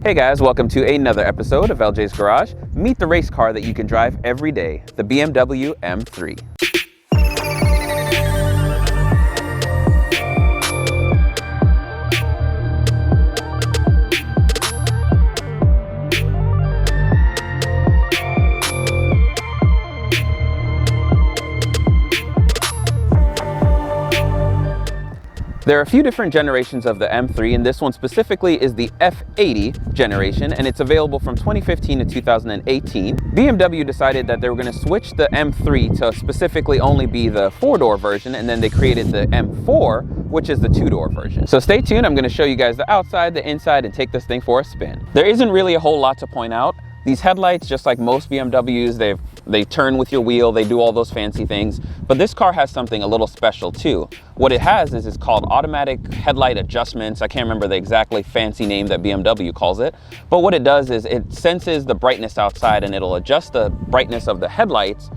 Hey guys, welcome to another episode of Ljs Garage. Meet the race car that you can drive every day, the BMW M3. There are a few different generations of the M3, and this one specifically is the F80 generation, and it's available from 2015 to 2018. BMW decided that they were going to switch the M3 to specifically only be the four-door version, and then they created the M4, which is the two-door version. So stay tuned, I'm going to show you guys the outside, the inside, and take this thing for a spin. There isn't really a whole lot to point out. These headlights, just like most BMWs, they turn with your wheel, they do all those fancy things, but this car has something a little special too. What it has is it's called automatic headlight adjustments. I can't remember the exactly fancy name that BMW calls it, but what it does is it senses the brightness outside and it'll adjust the brightness of the headlights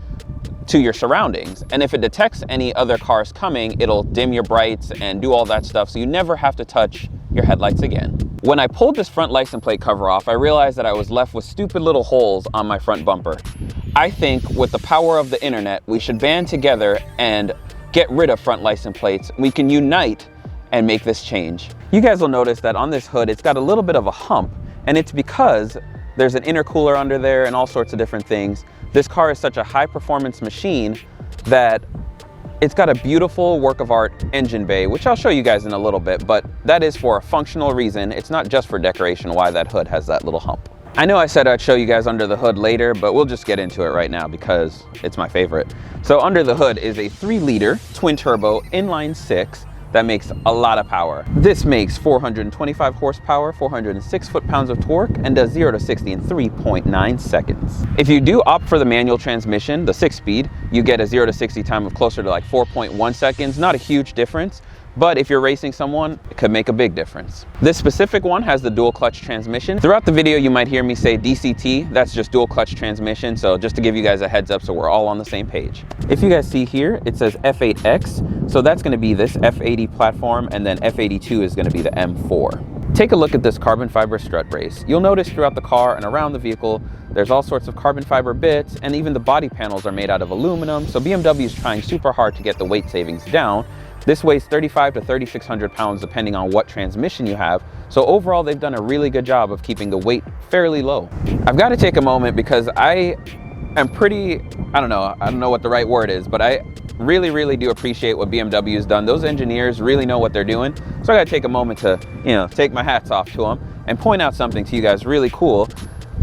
to your surroundings. And if it detects any other cars coming, it'll dim your brights and do all that stuff, so you never have to touch your headlights again. When I pulled this front license plate cover off, I realized that I was left with stupid little holes on my front bumper. I think with the power of the internet, we should band together and get rid of front license plates. We can unite and make this change. You guys will notice that on this hood, it's got a little bit of a hump, and it's because there's an intercooler under there and all sorts of different things. This car is such a high performance machine that it's got a beautiful work of art engine bay, which I'll show you guys in a little bit, but that is for a functional reason. It's not just for decoration why that hood has that little hump. I know I said I'd show you guys under the hood later, but we'll just get into it right now because it's my favorite. So under the hood is a 3-liter twin turbo inline 6 that makes a lot of power. This makes 425 horsepower, 406 foot-pounds of torque, and does 0 to 60 in 3.9 seconds. If you do opt for the manual transmission, the 6-speed, you get a 0 to 60 time of closer to like 4.1 seconds. Not a huge difference, but if you're racing someone, it could make a big difference. This specific one has the dual clutch transmission. Throughout the video, you might hear me say DCT. That's just dual clutch transmission. So just to give you guys a heads up so we're all on the same page. If you guys see here, it says F8X. So that's going to be this F80 platform, and then F82 is going to be the M4. Take a look at this carbon fiber strut brace. You'll notice throughout the car and around the vehicle, there's all sorts of carbon fiber bits, and even the body panels are made out of aluminum. So BMW is trying super hard to get the weight savings down. This weighs 3,500 to 3,600 pounds depending on what transmission you have. So overall, they've done a really good job of keeping the weight fairly low. I've got to take a moment because I am pretty, I don't know what the right word is, but I really do appreciate what BMW has done. Those engineers really know what they're doing. So I got to take a moment to, take my hats off to them and point out something to you guys really cool.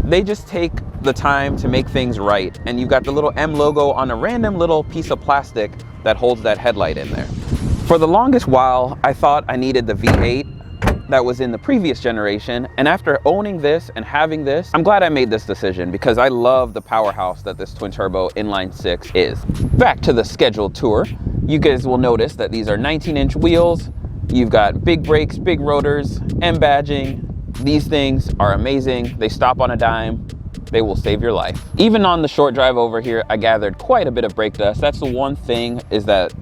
They just take the time to make things right. And you've got the little M logo on a random little piece of plastic that holds that headlight in there. For the longest while, I thought I needed the V8 that was in the previous generation, and after owning this and having this, I'm glad I made this decision because I love the powerhouse that this twin turbo inline 6 is. Back to the scheduled tour, you guys will notice that these are 19-inch wheels. You've got big brakes, big rotors, M badging. These things are amazing. They stop on a dime. They will save your life. Even on the short drive over here, I gathered quite a bit of brake dust. That's the one thing, is that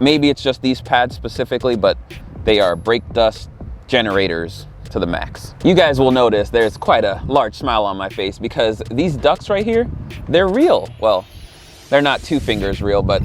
maybe it's just these pads specifically, but they are brake dust generators to the max. You guys will notice there's quite a large smile on my face because these ducts right here, they're real. Well, they're not 2 fingers real, but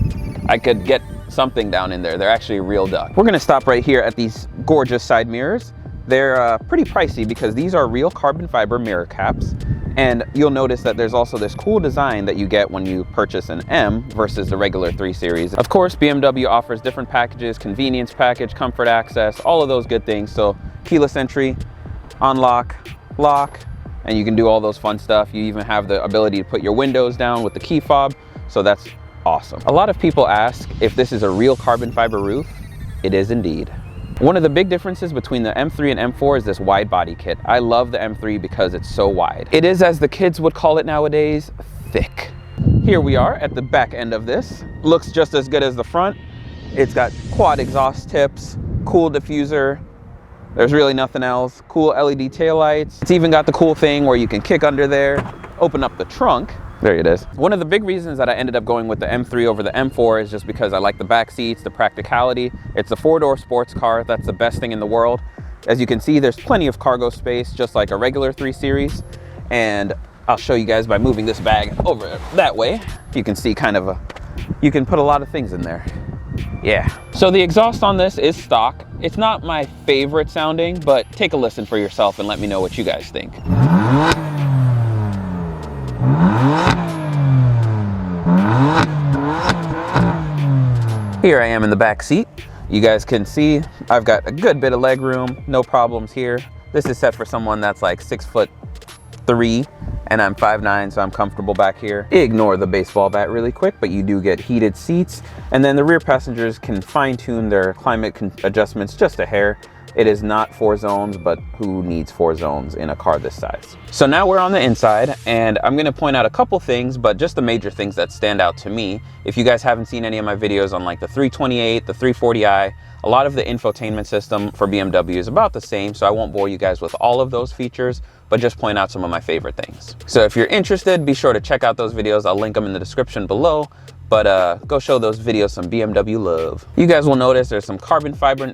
I could get something down in there. They're actually real duct. We're gonna stop right here at these gorgeous side mirrors. They're pretty pricey because these are real carbon fiber mirror caps. And you'll notice that there's also this cool design that you get when you purchase an M versus the regular 3 Series. Of course, BMW offers different packages, convenience package, comfort access, all of those good things. So keyless entry, unlock, lock, and you can do all those fun stuff. You even have the ability to put your windows down with the key fob. So that's awesome. A lot of people ask if this is a real carbon fiber roof. It is indeed. One of the big differences between the M3 and M4 is this wide body kit. I love the M3 because it's so wide. It is, as the kids would call it nowadays, thick. Here we are at the back end of this. Looks just as good as the front. It's got quad exhaust tips, cool diffuser. There's really nothing else. Cool LED taillights. It's even got the cool thing where you can kick under there, open up the trunk. There it is. One of the big reasons that I ended up going with the M3 over the M4 is just because I like the back seats, the practicality. It's a 4-door sports car. That's the best thing in the world. As you can see, there's plenty of cargo space, just like a regular 3 Series. And I'll show you guys by moving this bag over that way. You can see you can put a lot of things in there. Yeah. So the exhaust on this is stock. It's not my favorite sounding, but take a listen for yourself and let me know what you guys think. Here I am in the back seat. You guys can see I've got a good bit of leg room, no problems here. This is set for someone that's like 6'3" and I'm 5'9", so I'm comfortable back here. Ignore the baseball bat really quick, but you do get heated seats. And then the rear passengers can fine tune their climate adjustments just a hair. It is not 4 zones, but who needs 4 zones in a car this size? So now we're on the inside, and I'm gonna point out a couple things, but just the major things that stand out to me. If you guys haven't seen any of my videos on like the 328, the 340i, a lot of the infotainment system for BMW is about the same, so I won't bore you guys with all of those features, but just point out some of my favorite things. So if you're interested, be sure to check out those videos. I'll link them in the description below, but go show those videos some BMW love. You guys will notice there's some carbon fiber,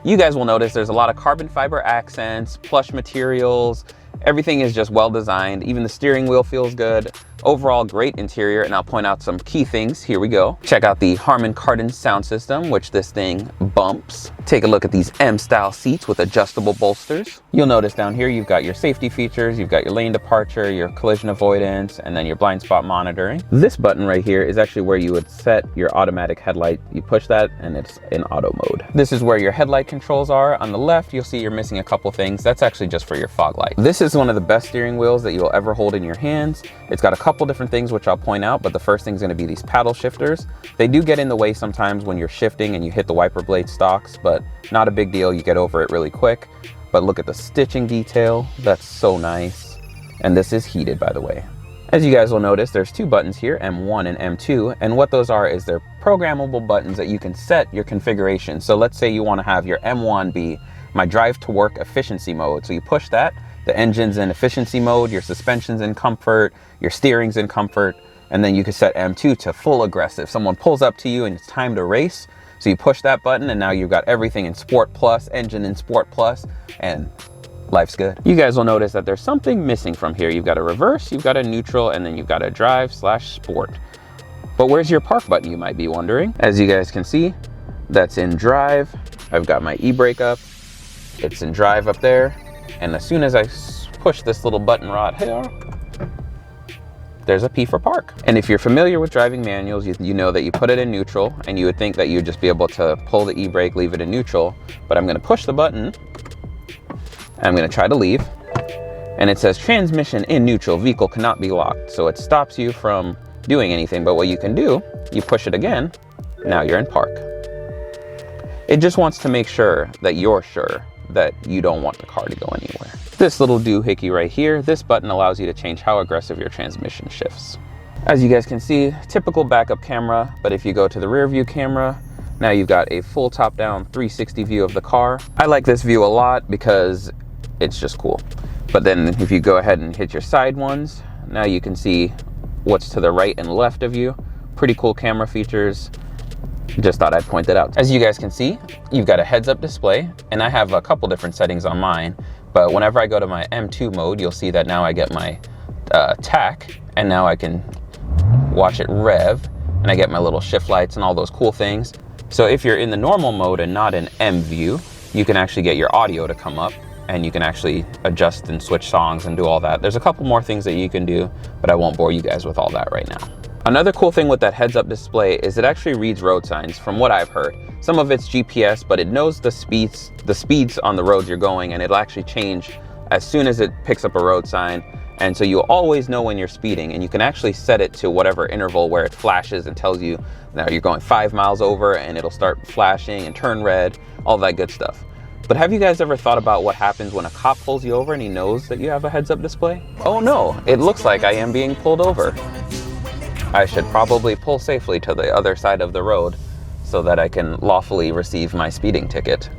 you guys will notice there's a lot of carbon fiber accents, plush materials. Everything is just well designed. Even the steering wheel feels good. Overall, great interior, and I'll point out some key things. Here we go. Check out the Harman Kardon sound system, which this thing bumps. Take a look at these M-style seats with adjustable bolsters. You'll notice down here you've got your safety features, you've got your lane departure, your collision avoidance, and then your blind spot monitoring. This button right here is actually where you would set your automatic headlight. You push that and it's in auto mode. This is where your headlight controls are. On the left, you'll see you're missing a couple things. That's actually just for your fog light. This is one of the best steering wheels that you'll ever hold in your hands. It's got a couple different things which I'll point out, but the first thing is going to be these paddle shifters. They do get in the way sometimes when you're shifting and you hit the wiper blade stalks, but not a big deal. You get over it really quick. But look at the stitching detail. That's so nice. And this is heated, by the way. As you guys will notice, there's 2 buttons here, M1 and M2, and what those are is they're programmable buttons that you can set your configuration. So let's say you want to have your M1 be my drive to work efficiency mode. So you push that, the engine's in efficiency mode, your suspension's in comfort, your steering's in comfort, and then you can set M2 to full aggressive. Someone pulls up to you and it's time to race, so you push that button and now you've got everything in Sport Plus, engine in Sport Plus, and life's good. You guys will notice that there's something missing from here. You've got a reverse, you've got a neutral, and then you've got a drive/sport. But where's your park button, you might be wondering? As you guys can see, that's in drive. I've got my e-brake up. It's in drive up there. And as soon as I push this little button right here, there's a P for park. And if you're familiar with driving manuals, you know that you put it in neutral, and you would think that you'd just be able to pull the e-brake, leave it in neutral. But I'm gonna push the button, and I'm gonna try to leave. And it says transmission in neutral, vehicle cannot be locked. So it stops you from doing anything. But what you can do, you push it again, now you're in park. It just wants to make sure that you're sure that you don't want the car to go anywhere. This little doohickey right here, this button allows you to change how aggressive your transmission shifts. As you guys can see, typical backup camera, but if you go to the rear view camera, now you've got a full top-down 360 view of the car. I like this view a lot because it's just cool. But then if you go ahead and hit your side ones, now you can see what's to the right and left of you. Pretty cool camera features. Just thought I'd point that out. As you guys can see, you've got a heads-up display, and I have a couple different settings on mine, but whenever I go to my M2 mode, you'll see that now I get my tach, and now I can watch it rev, and I get my little shift lights and all those cool things. So if you're in the normal mode and not in M view, you can actually get your audio to come up, and you can actually adjust and switch songs and do all that. There's a couple more things that you can do, but I won't bore you guys with all that right now. Another cool thing with that heads-up display is it actually reads road signs, from what I've heard. Some of it's GPS, but it knows the speeds on the roads you're going, and it'll actually change as soon as it picks up a road sign. And so you'll always know when you're speeding, and you can actually set it to whatever interval where it flashes and tells you now you're going 5 miles over, and it'll start flashing and turn red, all that good stuff. But have you guys ever thought about what happens when a cop pulls you over and he knows that you have a heads-up display? Oh no, it looks like I am being pulled over. I should probably pull safely to the other side of the road so that I can lawfully receive my speeding ticket.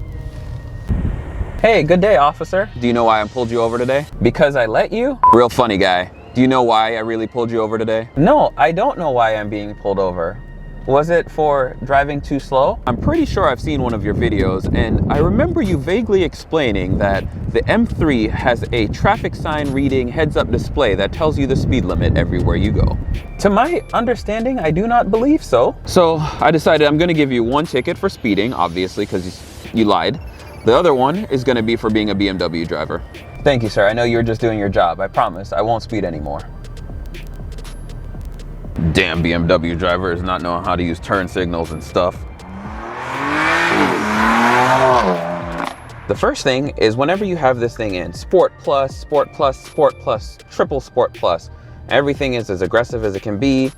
Hey, good day, officer. Do you know why I pulled you over today? Because I let you? Real funny guy. Do you know why I really pulled you over today? No, I don't know why I'm being pulled over. Was it for driving too slow? I'm pretty sure I've seen one of your videos, and I remember you vaguely explaining that the M3 has a traffic sign reading heads-up display that tells you the speed limit everywhere you go. To my understanding, I do not believe so. So I decided I'm gonna give you one ticket for speeding, obviously, because you lied. The other one is gonna be for being a BMW driver. Thank you, sir. I know you're just doing your job. I promise I won't speed anymore. Damn BMW drivers not knowing how to use turn signals and stuff. The first thing is whenever you have this thing in Sport Plus, Sport Plus, Sport Plus, Triple Sport Plus, everything is as aggressive as it can be.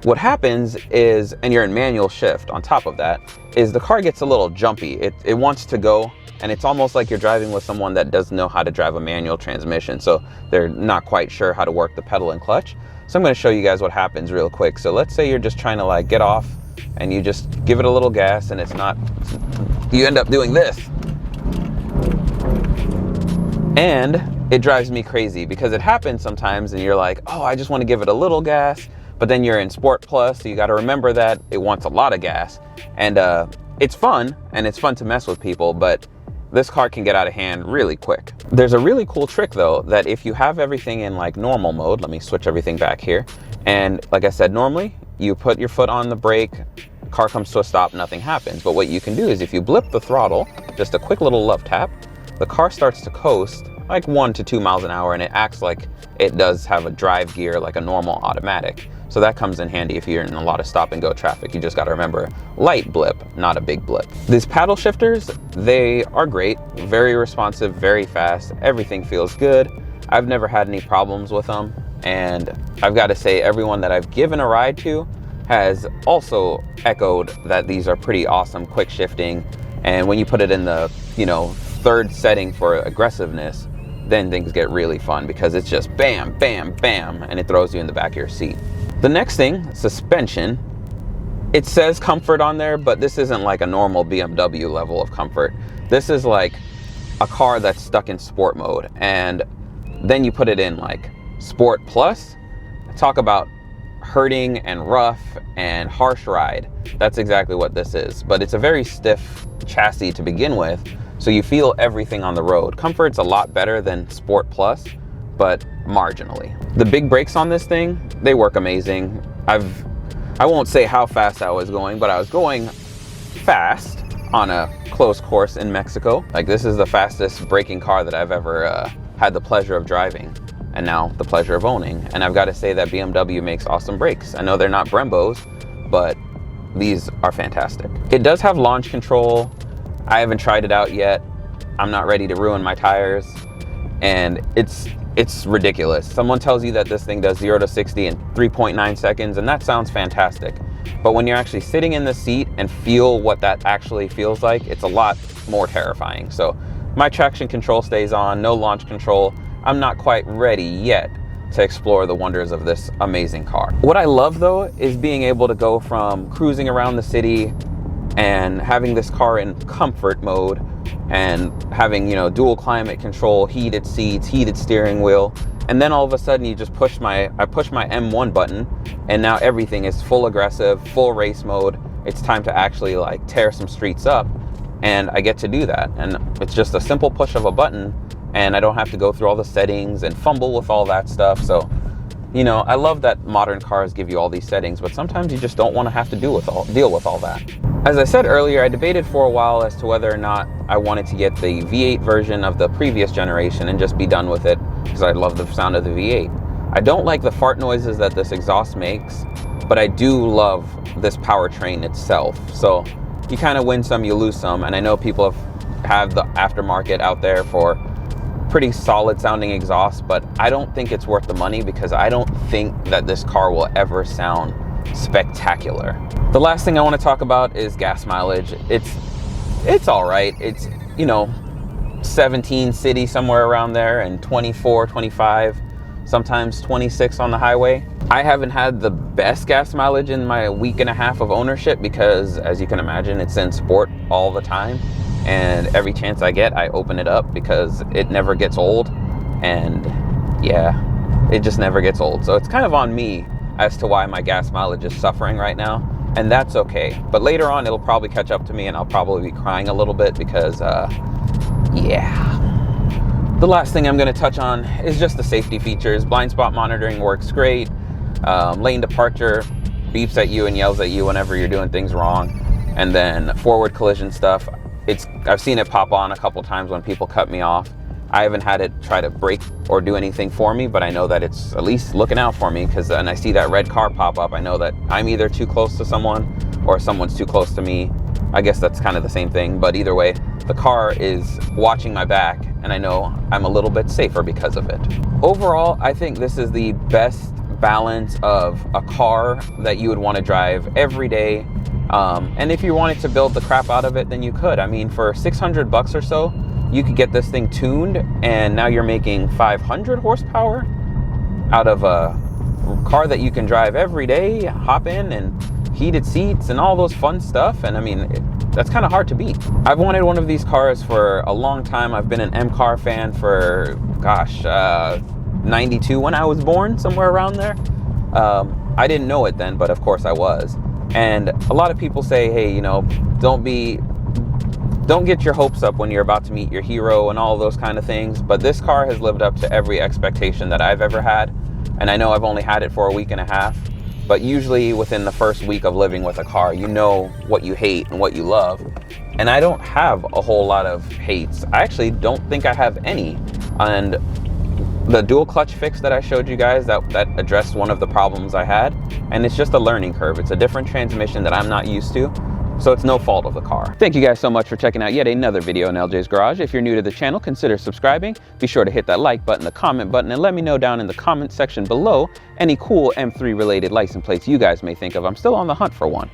What happens is, and you're in manual shift on top of that, is the car gets a little jumpy. It wants to go, and it's almost like you're driving with someone that doesn't know how to drive a manual transmission, so they're not quite sure how to work the pedal and clutch. So I'm going to show you guys what happens real quick. So let's say you're just trying to like get off and you just give it a little gas and it's not, you end up doing this. And it drives me crazy because it happens sometimes and you're like, oh, I just want to give it a little gas, but then you're in Sport Plus, so you got to remember that it wants a lot of gas. And it's fun, and it's fun to mess with people, but this car can get out of hand really quick. There's a really cool trick though, that if you have everything in like normal mode, let me switch everything back here. And like I said, normally you put your foot on the brake, car comes to a stop, nothing happens. But what you can do is if you blip the throttle, just a quick little love tap, the car starts to coast like 1 to 2 miles an hour, and it acts like it does have a drive gear like a normal automatic. So that comes in handy if you're in a lot of stop and go traffic. You just got to remember, light blip, not a big blip. These paddle shifters, they are great, very responsive, very fast. Everything feels good. I've never had any problems with them. And I've got to say, everyone that I've given a ride to has also echoed that these are pretty awesome, quick shifting. And when you put it in the, third setting for aggressiveness, then things get really fun because it's just bam, bam, bam, and it throws you in the back of your seat. The next thing, suspension. It says comfort on there, but this isn't like a normal BMW level of comfort. This is like a car that's stuck in sport mode, and then you put it in like Sport Plus. Talk about hurting and rough and harsh ride. That's exactly what this is, but it's a very stiff chassis to begin with, so you feel everything on the road. Comfort's a lot better than Sport Plus, but marginally. The big brakes on this thing, they work amazing. I won't say how fast I was going, but I was going fast on a close course in Mexico. Like, this is the fastest braking car that I've ever had the pleasure of driving, and now the pleasure of owning. And I've got to say that BMW makes awesome brakes. I know they're not Brembos, but these are fantastic. It does have launch control. I haven't tried it out yet. I'm not ready to ruin my tires, and it's ridiculous. Someone tells you that this thing does 0 to 60 in 3.9 seconds, and that sounds fantastic. But when you're actually sitting in the seat and feel what that actually feels like, it's a lot more terrifying. So my traction control stays on, no launch control. I'm not quite ready yet to explore the wonders of this amazing car. What I love though is being able to go from cruising around the city and having this car in comfort mode and having, dual climate control, heated seats, heated steering wheel, and then all of a sudden you just I push my M1 button, and now everything is full aggressive, full race mode. It's time to actually like tear some streets up, and I get to do that. And it's just a simple push of a button, and I don't have to go through all the settings and fumble with all that stuff. So, I love that modern cars give you all these settings, but sometimes you just don't want to have to deal with all that. As I said earlier, I debated for a while as to whether or not I wanted to get the V8 version of the previous generation and just be done with it, because I love the sound of the V8. I don't like the fart noises that this exhaust makes, but I do love this powertrain itself. So you kind of win some, you lose some, and I know people have the aftermarket out there for pretty solid sounding exhaust, but I don't think it's worth the money because I don't think that this car will ever sound spectacular. The last thing I want to talk about is gas mileage. It's all right. It's 17 city, somewhere around there, and 24, 25, sometimes 26 on the highway. I haven't had the best gas mileage in my week and a half of ownership because, as you can imagine, it's in sport all the time, and every chance I get, I open it up because it never gets old, and yeah, it just never gets old. So it's kind of on me as to why my gas mileage is suffering right now. and that's okay. But later on, it'll probably catch up to me and I'll probably be crying a little bit because, yeah. The last thing I'm gonna touch on is just the safety features. Blind spot monitoring works great. Lane departure beeps at you and yells at you whenever you're doing things wrong. And then forward collision stuff, I've seen it pop on a couple times when people cut me off. I haven't had it try to brake or do anything for me, but I know that it's at least looking out for me, because when I see that red car pop up, I know that I'm either too close to someone or someone's too close to me. I guess that's kind of the same thing, but either way, the car is watching my back, and I know I'm a little bit safer because of it. Overall, I think this is the best balance of a car that you would want to drive every day. And if you wanted to build the crap out of it, then you could. I mean, for 600 bucks or so, you could get this thing tuned, and now you're making 500 horsepower out of a car that you can drive every day, hop in, and heated seats and all those fun stuff. And I mean, that's kind of hard to beat. I've wanted one of these cars for a long time. I've been an M car fan for, gosh, 92 when I was born, somewhere around there. I didn't know it then, but of course I was. And a lot of people say, hey, you know, don't get your hopes up when you're about to meet your hero and all those kind of things. But this car has lived up to every expectation that I've ever had. And I know I've only had it for a week and a half, but usually within the first week of living with a car, you know what you hate and what you love. And I don't have a whole lot of hates. I actually don't think I have any. And the dual clutch fix that I showed you guys, that addressed one of the problems I had. And it's just a learning curve. It's a different transmission that I'm not used to. So it's no fault of the car. Thank you guys so much for checking out yet another video in LJ's Garage. If you're new to the channel, consider subscribing. Be sure to hit that like button, the comment button, and let me know down in the comment section below any cool M3 related license plates you guys may think of. I'm still on the hunt for one.